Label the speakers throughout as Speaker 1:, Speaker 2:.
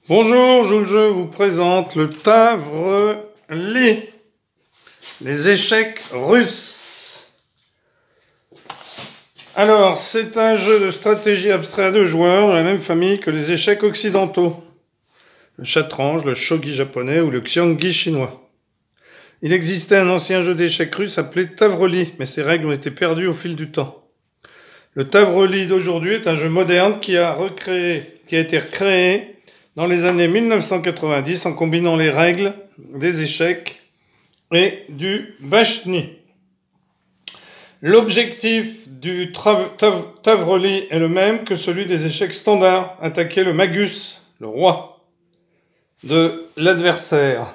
Speaker 1: Bonjour, je vous présente le Tavreli, les échecs russes. Alors, c'est un jeu de stratégie abstrait à deux joueurs de la même famille que les échecs occidentaux, le chatranj, le shogi japonais ou le xiangqi chinois. Il existait un ancien jeu d'échecs russe appelé Tavreli, mais ses règles ont été perdues au fil du temps. Le Tavreli d'aujourd'hui est un jeu moderne qui a été recréé dans les années 1990 en combinant les règles des échecs et du bachni. L'objectif du Tavreli est le même que celui des échecs standards, attaquer le magus, le roi de l'adversaire.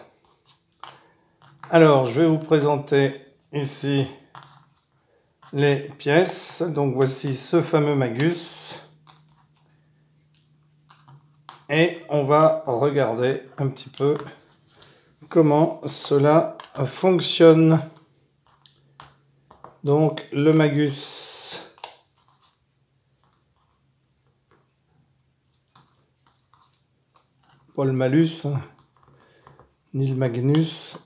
Speaker 1: Alors, je vais vous présenter ici les pièces. Donc voici ce fameux magus. Et on va regarder un petit peu comment cela fonctionne. Donc le magus. Pas le malus, hein, ni le magnus.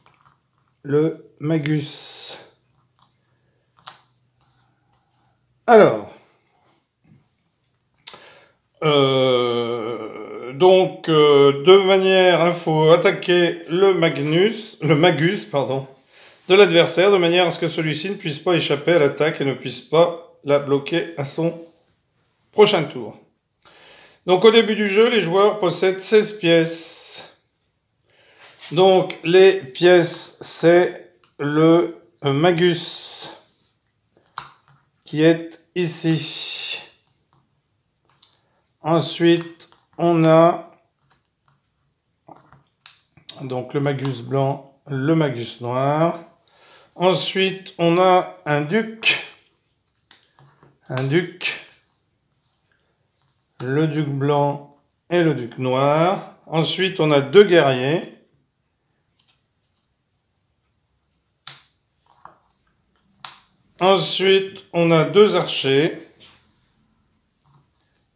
Speaker 1: Le magus. Alors, de manière, il faut attaquer le magus, de l'adversaire, de manière à ce que celui-ci ne puisse pas échapper à l'attaque et ne puisse pas la bloquer à son prochain tour. Donc au début du jeu, les joueurs possèdent 16 pièces. Donc les pièces, c'est le magus qui est ici. Ensuite, on a donc le magus blanc, le magus noir. Ensuite, on a un duc, le duc blanc et le duc noir. Ensuite, on a deux guerriers. Ensuite, on a deux archers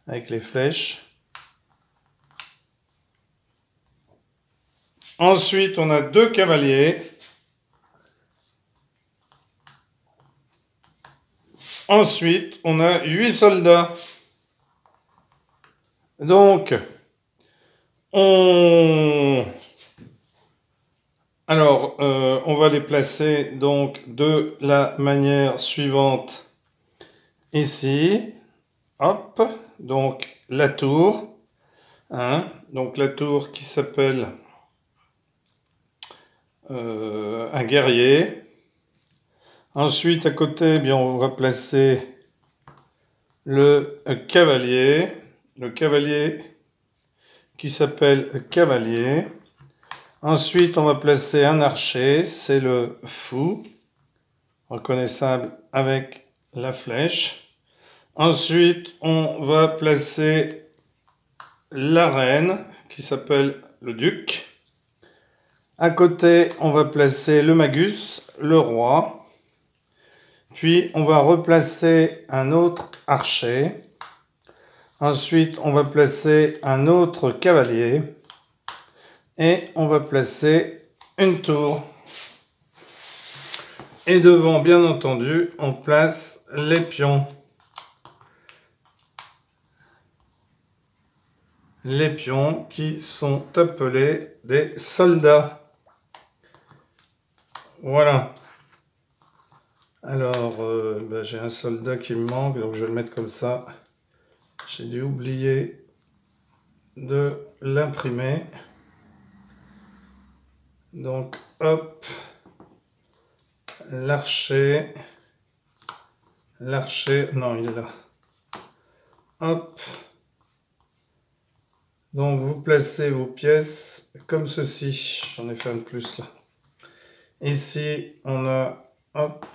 Speaker 1: avec les flèches. Ensuite, on a deux cavaliers. Ensuite, on a 8 soldats. Donc, on va les placer donc de la manière suivante. Ici, hop, donc la tour. Donc la tour qui s'appelle un guerrier. Ensuite, à côté, bien, on va placer le cavalier qui s'appelle cavalier. Ensuite, on va placer un archer, c'est le fou, reconnaissable avec la flèche. Ensuite, on va placer la reine qui s'appelle le duc. À côté, on va placer le magus, le roi. Puis, on va replacer un autre archer. Ensuite, on va placer un autre cavalier. Et on va placer une tour. Et devant, bien entendu, on place les pions. Les pions qui sont appelés des soldats. Voilà. Alors, j'ai un soldat qui me manque, donc je vais le mettre comme ça. J'ai dû oublier de l'imprimer. Donc, hop, l'archer, non, il est là. Hop. Donc, vous placez vos pièces comme ceci. J'en ai fait un de plus là. Ici, on a, hop,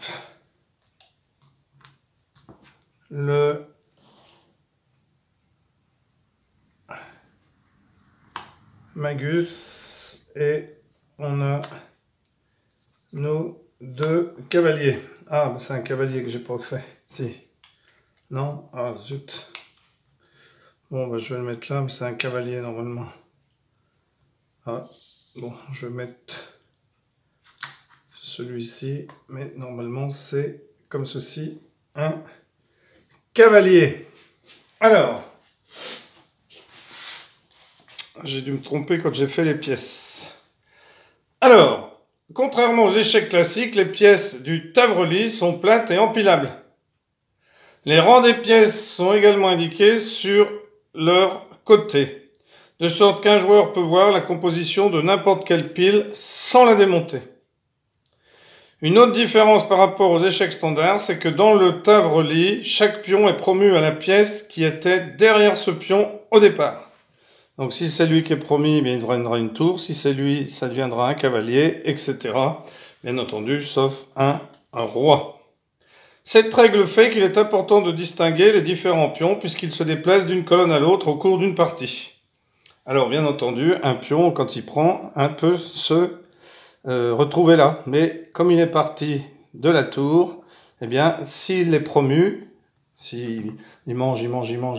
Speaker 1: le magus et on a nos deux cavaliers. Ah, c'est un cavalier que j'ai pas fait. Si. Non? Ah, zut. Bon, je vais le mettre là, mais c'est un cavalier normalement. Ah, bon, je vais mettre celui-ci, mais normalement c'est comme ceci, un cavalier. Alors, j'ai dû me tromper quand j'ai fait les pièces. Alors, contrairement aux échecs classiques, les pièces du tavreli sont plates et empilables. Les rangs des pièces sont également indiqués sur leur côté, de sorte qu'un joueur peut voir la composition de n'importe quelle pile sans la démonter. Une autre différence par rapport aux échecs standards, c'est que dans le tavreli, chaque pion est promu à la pièce qui était derrière ce pion au départ. Donc si c'est lui qui est promu, bien, il deviendra une tour. Si c'est lui, ça deviendra un cavalier, etc. Bien entendu, sauf un roi. Cette règle fait qu'il est important de distinguer les différents pions puisqu'ils se déplacent d'une colonne à l'autre au cours d'une partie. Alors bien entendu, un pion, quand il prend, peut se retrouver là. Mais comme il est parti de la tour, eh bien, s'il est promu, s'il mange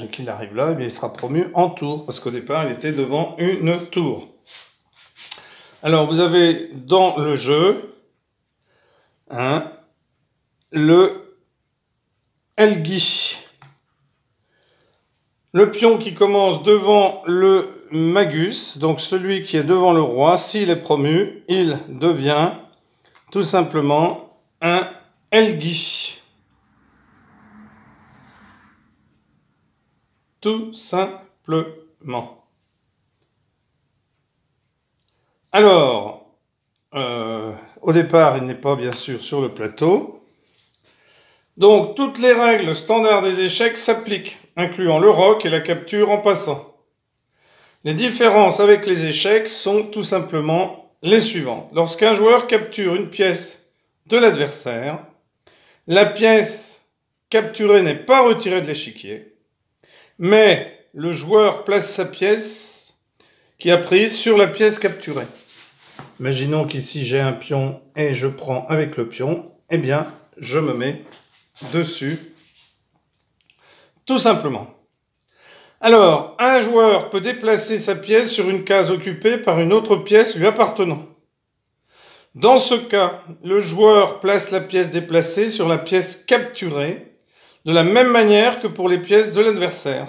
Speaker 1: et qu'il arrive là, eh bien, il sera promu en tour, parce qu'au départ, il était devant une tour. Alors, vous avez dans le jeu le Elgi. Le pion qui commence devant le magus, donc celui qui est devant le roi, s'il est promu, il devient tout simplement un Elgi. Tout simplement. Alors, au départ, il n'est pas bien sûr sur le plateau. Donc, toutes les règles standards des échecs s'appliquent, incluant le roc et la capture en passant. Les différences avec les échecs sont tout simplement les suivantes. Lorsqu'un joueur capture une pièce de l'adversaire, la pièce capturée n'est pas retirée de l'échiquier, mais le joueur place sa pièce qui a prise sur la pièce capturée. Imaginons qu'ici j'ai un pion et je prends avec le pion, eh bien je me mets dessus, tout simplement. Alors, un joueur peut déplacer sa pièce sur une case occupée par une autre pièce lui appartenant. Dans ce cas, le joueur place la pièce déplacée sur la pièce capturée, de la même manière que pour les pièces de l'adversaire.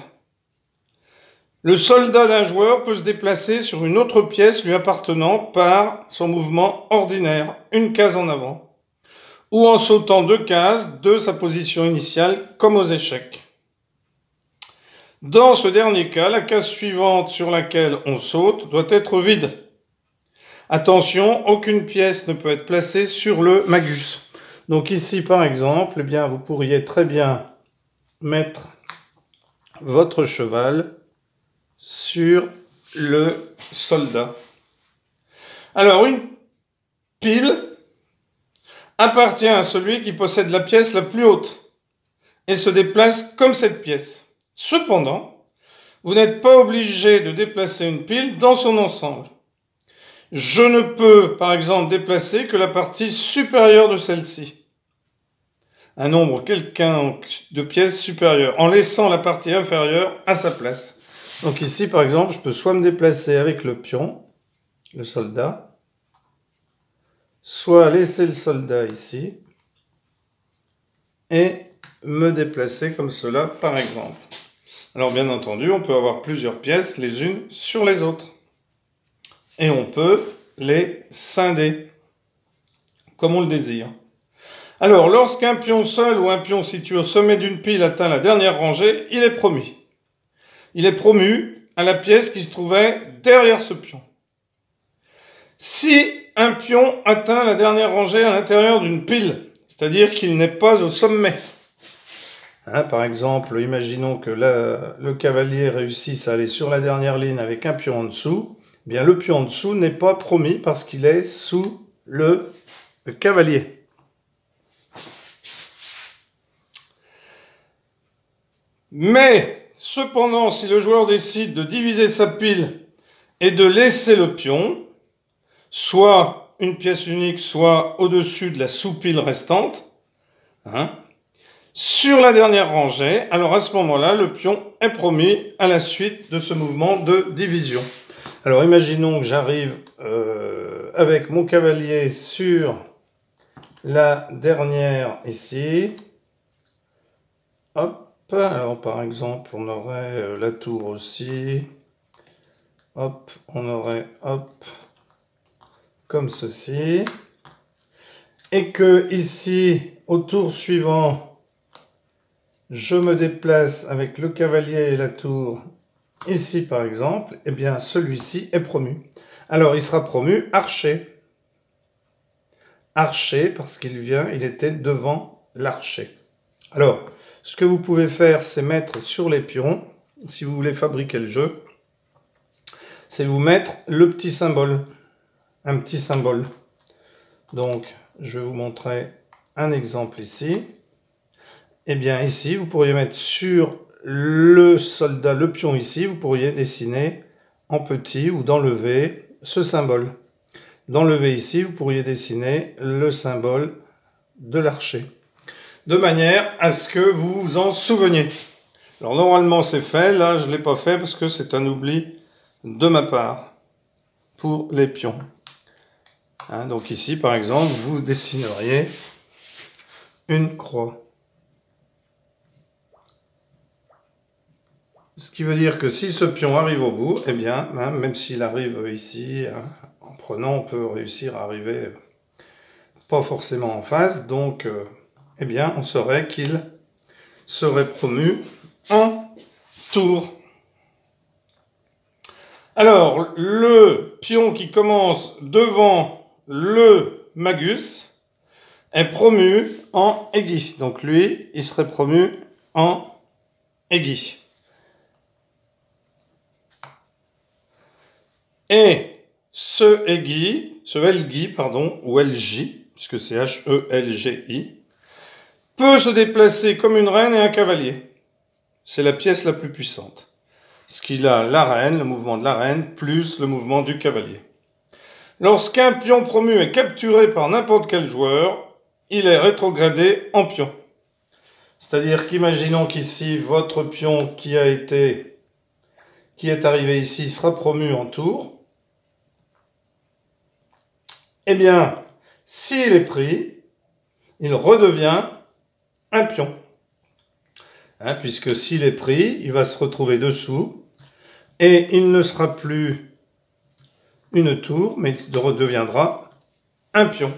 Speaker 1: Le soldat d'un joueur peut se déplacer sur une autre pièce lui appartenant par son mouvement ordinaire, une case en avant, ou en sautant 2 cases de sa position initiale, comme aux échecs. Dans ce dernier cas, la case suivante sur laquelle on saute doit être vide. Attention, aucune pièce ne peut être placée sur le magus. Donc ici, par exemple, eh bien, vous pourriez très bien mettre votre cheval sur le soldat. Alors, une pile appartient à celui qui possède la pièce la plus haute et se déplace comme cette pièce. Cependant, vous n'êtes pas obligé de déplacer une pile dans son ensemble. Je ne peux, par exemple, déplacer que la partie supérieure de celle-ci. Un nombre quelconque de pièces supérieures, en laissant la partie inférieure à sa place. Donc ici, par exemple, je peux soit me déplacer avec le pion, le soldat, soit laisser le soldat ici, et me déplacer comme cela, par exemple. Alors bien entendu, on peut avoir plusieurs pièces les unes sur les autres. Et on peut les scinder, comme on le désire. Alors, lorsqu'un pion seul ou un pion situé au sommet d'une pile atteint la dernière rangée, il est promu. Il est promu à la pièce qui se trouvait derrière ce pion. Si un pion atteint la dernière rangée à l'intérieur d'une pile, c'est-à-dire qu'il n'est pas au sommet, par exemple, imaginons que le cavalier réussisse à aller sur la dernière ligne avec un pion en dessous, eh bien le pion en dessous n'est pas promis parce qu'il est sous le cavalier. Mais, cependant, si le joueur décide de diviser sa pile et de laisser le pion, soit une pièce unique, soit au-dessus de la sous-pile restante, sur la dernière rangée, alors à ce moment-là, le pion est promis à la suite de ce mouvement de division. Alors imaginons que j'arrive avec mon cavalier sur la dernière ici. Hop, alors par exemple on aurait la tour aussi. Hop, on aurait hop, comme ceci. Et que ici, au tour suivant, je me déplace avec le cavalier et la tour, ici par exemple, eh bien celui-ci est promu. Alors il sera promu archer. Archer parce il était devant l'archer. Alors, ce que vous pouvez faire, c'est mettre sur les pions, si vous voulez fabriquer le jeu, c'est vous mettre le petit symbole, un petit symbole. Donc, je vais vous montrer un exemple ici. Eh bien, ici, vous pourriez mettre sur le soldat, le pion ici, vous pourriez dessiner en petit ou dans le V ce symbole. Dans le V ici, vous pourriez dessiner le symbole de l'archer. De manière à ce que vous vous en souveniez. Alors, normalement, c'est fait. Là, je ne l'ai pas fait parce que c'est un oubli de ma part pour les pions. Hein, donc ici, par exemple, vous dessineriez une croix. Ce qui veut dire que si ce pion arrive au bout, eh bien, hein, même s'il arrive ici, hein, en prenant, on peut réussir à arriver pas forcément en face. Donc, eh bien, on saurait qu'il serait promu en tour. Alors, le pion qui commence devant le magus est promu en aiguille. Donc lui, il serait promu en aiguille. Et ce Elgi, pardon, ou LJ, puisque c'est H-E-L-G-I, peut se déplacer comme une reine et un cavalier. C'est la pièce la plus puissante. Parce qu'il a la reine, le mouvement de la reine, plus le mouvement du cavalier. Lorsqu'un pion promu est capturé par n'importe quel joueur, il est rétrogradé en pion. C'est-à-dire qu'imaginons qu'ici, votre pion qui est arrivé ici sera promu en tour. Eh bien, s'il est pris, il redevient un pion. Hein, puisque s'il est pris, il va se retrouver dessous et il ne sera plus une tour, mais il redeviendra un pion.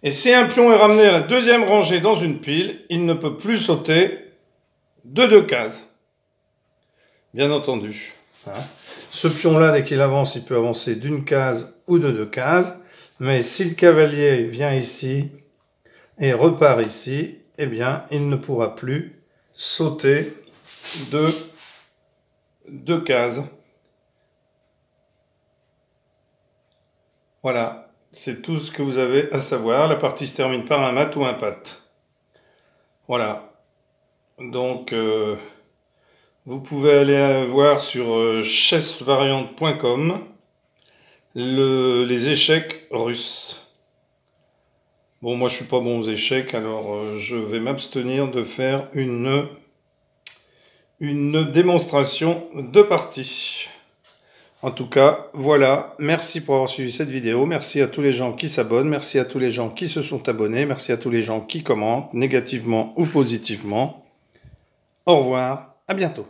Speaker 1: Et si un pion est ramené à la deuxième rangée dans une pile, il ne peut plus sauter de 2 cases. Bien entendu. Hein. Ce pion-là, dès qu'il avance, il peut avancer d'une case ou de 2 cases. Mais si le cavalier vient ici et repart ici, eh bien, il ne pourra plus sauter de 2 cases. Voilà, c'est tout ce que vous avez à savoir. La partie se termine par un mat ou un pat. Voilà. Donc, vous pouvez aller voir sur chessvariante.com les échecs russes. Bon, moi je suis pas bon aux échecs, alors je vais m'abstenir de faire une démonstration de partie. En tout cas, voilà, merci pour avoir suivi cette vidéo, merci à tous les gens qui s'abonnent, merci à tous les gens qui se sont abonnés, merci à tous les gens qui commentent, négativement ou positivement. Au revoir, à bientôt.